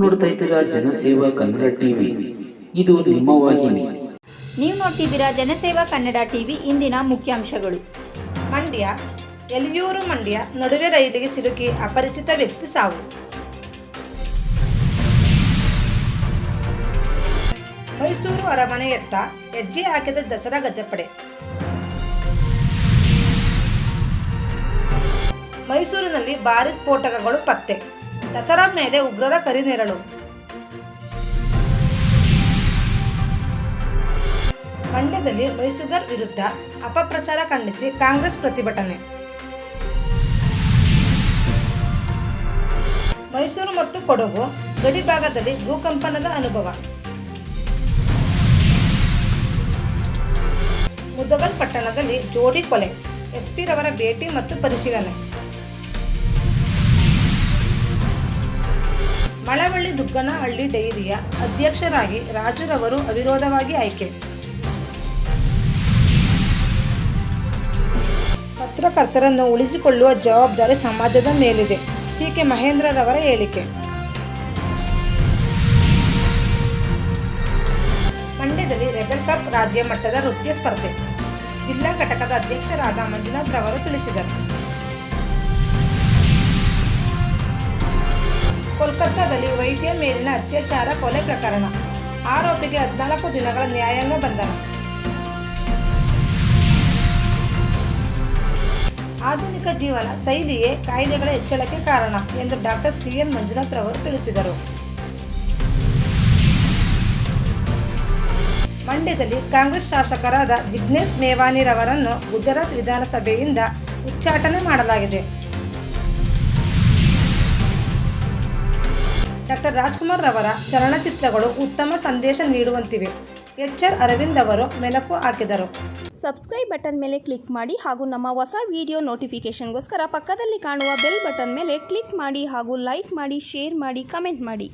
ನೋಡ್ತಾ ಇದ್ದೀರಾ ಜನಸೇವಾ ಕನ್ನಡ ಟಿವಿ. ಇದು ನಿಮ್ಮ ವಾಹಿನಿ. ನೀವು ನೋಡ್ತಿದ್ದೀರಾ ಜನಸೇವಾ ಕನ್ನಡ ಟಿವಿ. ಇಂದಿನ ಮುಖ್ಯಾಂಶಗಳು. ಮಂಡ್ಯ, ಎಲಿಯೂರು ಮಂಡ್ಯ ನಡುವೆ ರೈಲಿಗೆ ಸಿಲುಕಿ ಅಪರಿಚಿತ ವ್ಯಕ್ತಿ ಸಾವು. ಮೈಸೂರು ಅರಮನೆಯತ್ತ ಹೆಜ್ಜೆ ಹಾಕಿದ ದಸರಾ ಗಜಪಡೆ. ಮೈಸೂರಿನಲ್ಲಿ ಭಾರೀ ಸ್ಫೋಟಕಗಳು ಪತ್ತೆ. ದಸರಾ ಮೇಲೆ ಉಗ್ರರ ಕರಿನೆರಳು. ಮಂಡ್ಯದಲ್ಲಿ ಮೈಸೂಗರ್ ವಿರುದ್ಧ ಅಪಪ್ರಚಾರ ಖಂಡಿಸಿ ಕಾಂಗ್ರೆಸ್ ಪ್ರತಿಭಟನೆ. ಮೈಸೂರು ಮತ್ತು ಕೊಡಗು ಗಡಿ ಭಾಗದಲ್ಲಿ ಭೂಕಂಪನದ ಅನುಭವ. ಮುದಗಲ್ ಪಟ್ಟಣದಲ್ಲಿ ಜೋಡಿ ಕೊಲೆ, ಎಸ್ಪಿ ರವರ ಭೇಟಿ ಮತ್ತು ಪರಿಶೀಲನೆ. ಮಳವಳ್ಳಿ ದುಗ್ಗನಹಳ್ಳಿ ಡೈರಿಯ ಅಧ್ಯಕ್ಷರಾಗಿ ರಾಜುರವರು ಅವಿರೋಧವಾಗಿ ಆಯ್ಕೆ. ಪತ್ರಕರ್ತರನ್ನು ಉಳಿಸಿಕೊಳ್ಳುವ ಜವಾಬ್ದಾರಿ ಸಮಾಜದ ಮೇಲಿದೆ, ಸಿ.ಕೆ. ಮಹೇಂದ್ರರವರ ಹೇಳಿಕೆ. ಮಂಡ್ಯದಲ್ಲಿ ರೆಬೆಲ್ ಕಪ್ ರಾಜ್ಯ ಮಟ್ಟದ ನೃತ್ಯ ಸ್ಪರ್ಧೆ, ಜಿಲ್ಲಾ ಘಟಕದ ಅಧ್ಯಕ್ಷರಾದ ಮಂಜುನಾಥ್ ರವರು ತಿಳಿಸಿದರು. ಕೋಲ್ಕತ್ತಾದಲ್ಲಿ ವೈದ್ಯ ಮೇಲಿನ ಅತ್ಯಾಚಾರ ಕೊಲೆ ಪ್ರಕರಣ, ಆರೋಪಿಗೆ 14 ದಿನಗಳ ನ್ಯಾಯಾಂಗ ಬಂಧನ. ಆಧುನಿಕ ಜೀವನ ಶೈಲಿಯೇ ಕಾಯಿಲೆಗಳ ಹೆಚ್ಚಳಕ್ಕೆ ಕಾರಣ ಎಂದು ಡಾಕ್ಟರ್ ಸಿ.ಎನ್. ಮಂಜುನಾಥ್ ರವರು ತಿಳಿಸಿದರು. ಮಂಡ್ಯದಲ್ಲಿ ಕಾಂಗ್ರೆಸ್ ಶಾಸಕರಾದ ಜಿಗ್ನೇಶ್ ಮೇವಾನಿರವರನ್ನು ಗುಜರಾತ್ ವಿಧಾನಸಭೆಯಿಂದ ಉಚ್ಚಾಟನೆ ಮಾಡಲಾಗಿದೆ. ಡಾಕ್ಟರ್ ರಾಜ್ಕುಮಾರ್ ರವರ ಚಲನಚಿತ್ರಗಳು ಉತ್ತಮ ಸಂದೇಶ ನೀಡುವಂತಿವೆ. ಎಚ್.ಆರ್. ಅರವಿಂದ್ ಅವರು ಮೆಲುಕು ಹಾಕಿದರು. ಸಬ್ಸ್ಕ್ರೈಬ್ ಬಟನ್ ಮೇಲೆ ಕ್ಲಿಕ್ ಮಾಡಿ ಹಾಗೂ ನಮ್ಮ ಹೊಸ ವಿಡಿಯೋ ನೋಟಿಫಿಕೇಷನ್ಗೋಸ್ಕರ ಪಕ್ಕದಲ್ಲಿ ಕಾಣುವ ಬೆಲ್ ಬಟನ್ ಮೇಲೆ ಕ್ಲಿಕ್ ಮಾಡಿ ಹಾಗೂ ಲೈಕ್ ಮಾಡಿ, ಶೇರ್ ಮಾಡಿ, ಕಮೆಂಟ್ ಮಾಡಿ.